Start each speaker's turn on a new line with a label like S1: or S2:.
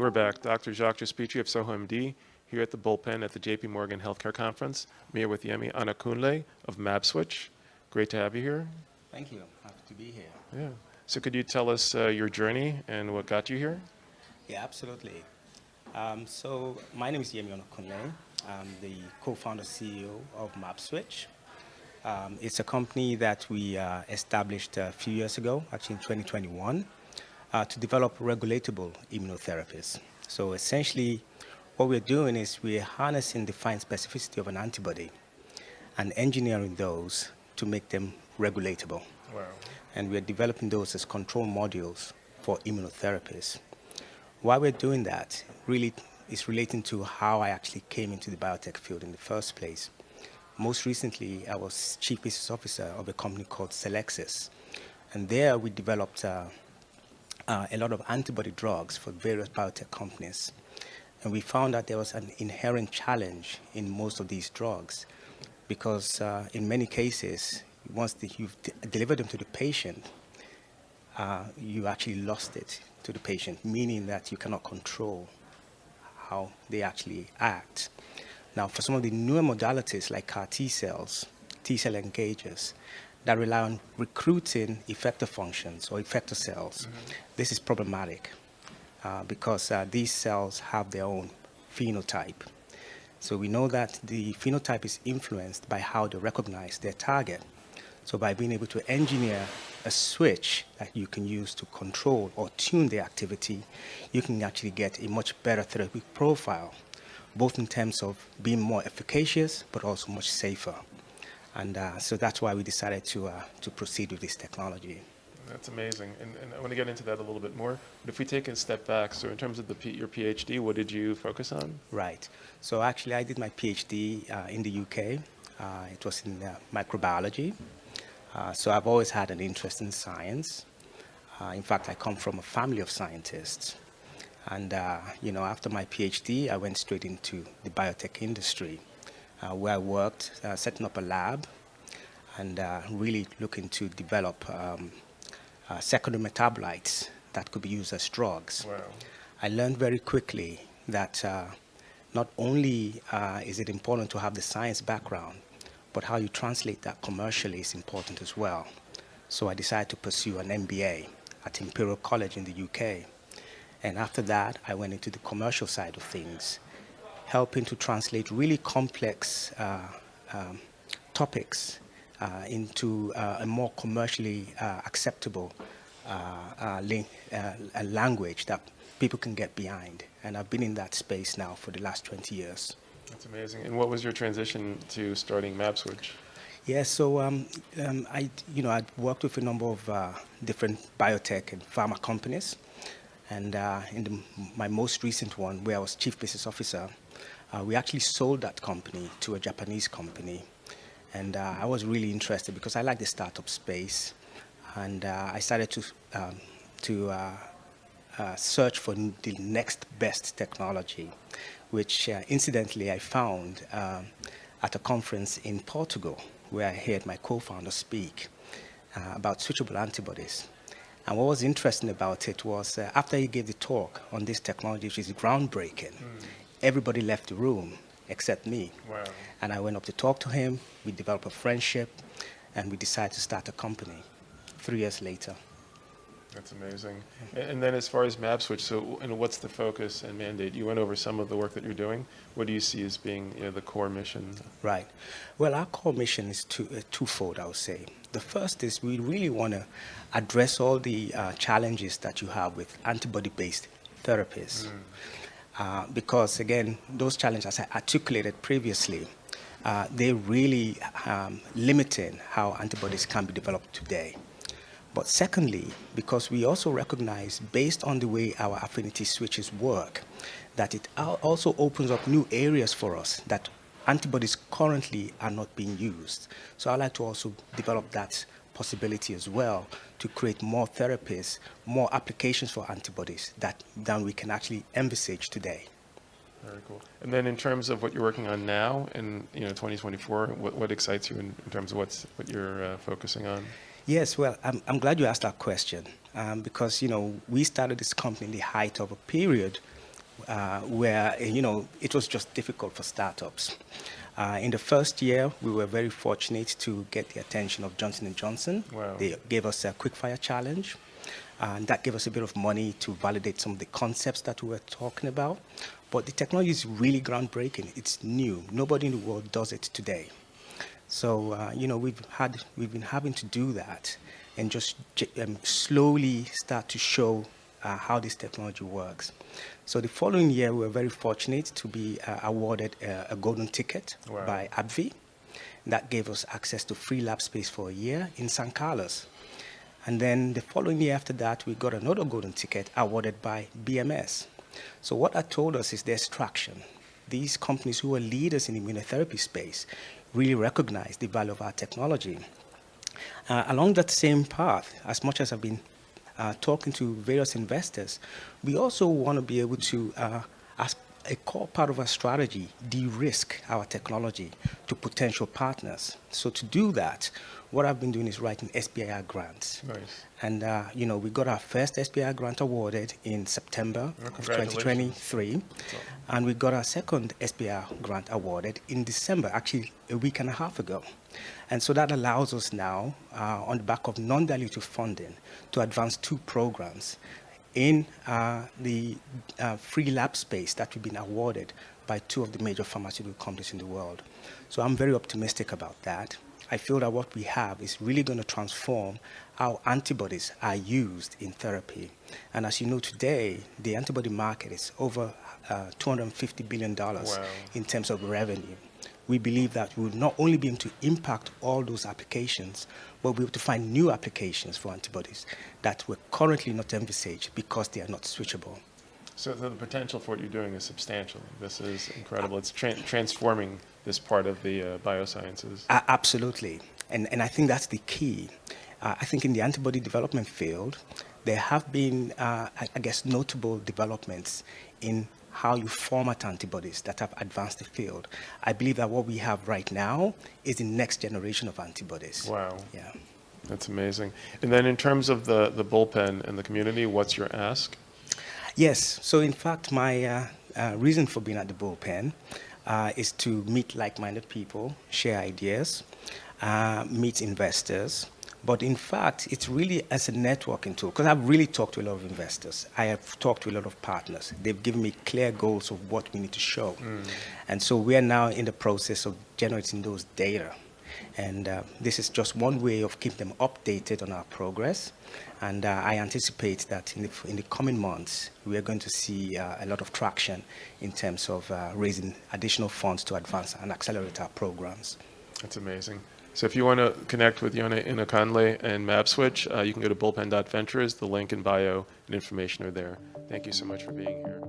S1: we're back. Dr. Jacques Jaspicci of Soho MD here at the Bullpen at the JP Morgan Healthcare Conference. I'm here with Yemi Onakunle of MapSwitch. Great to have you here.
S2: Thank you. Happy to be here.
S1: Yeah. So could you tell us your journey and what got you here?
S2: Yeah, absolutely. So my name is Yemi Onakunle. I'm the co-founder CEO of MapSwitch. It's a company that we established a few years ago, actually in 2021, to develop regulatable immunotherapies. So essentially, what we're doing is we're harnessing the fine specificity of an antibody and engineering those to make them regulatable.
S1: Wow.
S2: And we're developing those as control modules for immunotherapies. Why we're doing that really is relating to how I actually came into the biotech field in the first place. Most recently, I was Chief Business Officer of a company called CxOs. And there we developed a lot of antibody drugs for various biotech companies. And we found that there was an inherent challenge in most of these drugs because in many cases, once you've delivered them to the patient, you actually lost it to the patient, meaning that you cannot control how they actually act. Now, for some of the newer modalities like CAR T-cells, T-cell engagers, that rely on recruiting effector functions or effector cells, this is problematic because these cells have their own phenotype. So we know that the phenotype is influenced by how they recognize their target. So by being able to engineer a switch that you can use to control or tune the activity, you can actually get a much better therapeutic profile, both in terms of being more efficacious, but also much safer. And so that's why we decided to proceed with this technology.
S1: That's amazing. And I want to get into that a little bit more. But if we take a step back, so in terms of your PhD, what did you focus on?
S2: Right. So actually, I did my PhD in the UK. It was in microbiology. So I've always had an interest in science. In fact, I come from a family of scientists. And, after my PhD, I went straight into the biotech industry, where I worked setting up a lab and really looking to develop secondary metabolites that could be used as drugs.
S1: Wow.
S2: I learned very quickly that not only is it important to have the science background, but how you translate that commercially is important as well. So I decided to pursue an MBA at Imperial College in the UK. And after that, I went into the commercial side of things, helping to translate really complex topics into a more commercially acceptable language that people can get behind. And I've been in that space now for the last 20 years.
S1: That's amazing. And what was your transition to starting MapSwitch?
S2: Yeah, so I'd worked with a number of different biotech and pharma companies. And in my most recent one, where I was Chief Business Officer, we actually sold that company to a Japanese company. And I was really interested because I like the startup space. And I started to search for the next best technology, which incidentally I found at a conference in Portugal, where I heard my co-founder speak about switchable antibodies. And what was interesting about it was after he gave the talk on this technology, which is groundbreaking, everybody left the room except me.
S1: Wow.
S2: And I went up to talk to him. We developed a friendship, and we decided to start a company 3 years later.
S1: That's amazing. And then as far as MapSwitch, so what's the focus and mandate? You went over some of the work that you're doing. What do you see as being the core mission?
S2: Right. Well, our core mission is twofold, I would say. The first is we really want to address all the challenges that you have with antibody-based therapies. Because, again, those challenges, as I articulated previously, they're really limiting how antibodies can be developed today. But secondly, because we also recognize, based on the way our affinity switches work, that it also opens up new areas for us that antibodies currently are not being used. So I'd like to also develop that possibility as well to create more therapies, more applications for antibodies than we can actually envisage today.
S1: Very cool. And then in terms of what you're working on now in 2024, what excites you in terms of what you're focusing on?
S2: Yes, well, I'm glad you asked that question because, we started this company in the height of a period where, it was just difficult for startups. In the first year, we were very fortunate to get the attention of Johnson & Johnson.
S1: Wow.
S2: They gave us a quickfire challenge, and that gave us a bit of money to validate some of the concepts that we were talking about. But the technology is really groundbreaking. It's new. Nobody in the world does it today. So, we've been having to do that and just slowly start to show how this technology works. So the following year, we were very fortunate to be awarded a golden ticket
S1: Wow.
S2: by AbbVie. That gave us access to free lab space for a year in San Carlos. And then the following year after that, we got another golden ticket awarded by BMS. So what that told us is there's traction. These companies who are leaders in the immunotherapy space really recognize the value of our technology. Along that same path, as much as I've been talking to various investors, we also want to be able to, as a core part of our strategy, de-risk our technology to potential partners. So to do that, what I've been doing is writing SBIR grants.
S1: Nice.
S2: And, we got our first SBIR grant awarded in September of 2023. And we got our second SBIR grant awarded in December, actually a week and a half ago. And so that allows us now, on the back of non-dilutive funding, to advance 2 programs in the free lab space that we've been awarded by 2 of the major pharmaceutical companies in the world. So I'm very optimistic about that. I feel that what we have is really going to transform how antibodies are used in therapy. And as you know today, the antibody market is over $250 billion in terms of revenue. We believe that we will not only be able to impact all those applications, but we'll be able to find new applications for antibodies that were currently not envisaged because they are not switchable.
S1: So the potential for what you're doing is substantial. This is incredible. It's transforming this part of the biosciences.
S2: Absolutely. And I think that's the key. I think in the antibody development field, there have been, notable developments in how you format antibodies that have advanced the field. I believe that what we have right now is the next generation of antibodies.
S1: Wow.
S2: Yeah.
S1: That's amazing. And then in terms of the bullpen and the community, what's your ask?
S2: Yes. So in fact, my reason for being at the Bullpen is to meet like-minded people, share ideas, meet investors. But in fact, it's really as a networking tool, because I've really talked to a lot of investors. I have talked to a lot of partners. They've given me clear goals of what we need to show. And so we are now in the process of generating those data. And this is just one way of keeping them updated on our progress. And I anticipate that in the coming months, we are going to see a lot of traction in terms of raising additional funds to advance and accelerate our programs.
S1: That's amazing. So if you want to connect with Onakunle and MapSwitch, you can go to bullpen.ventures. The link in bio and information are there. Thank you so much for being here.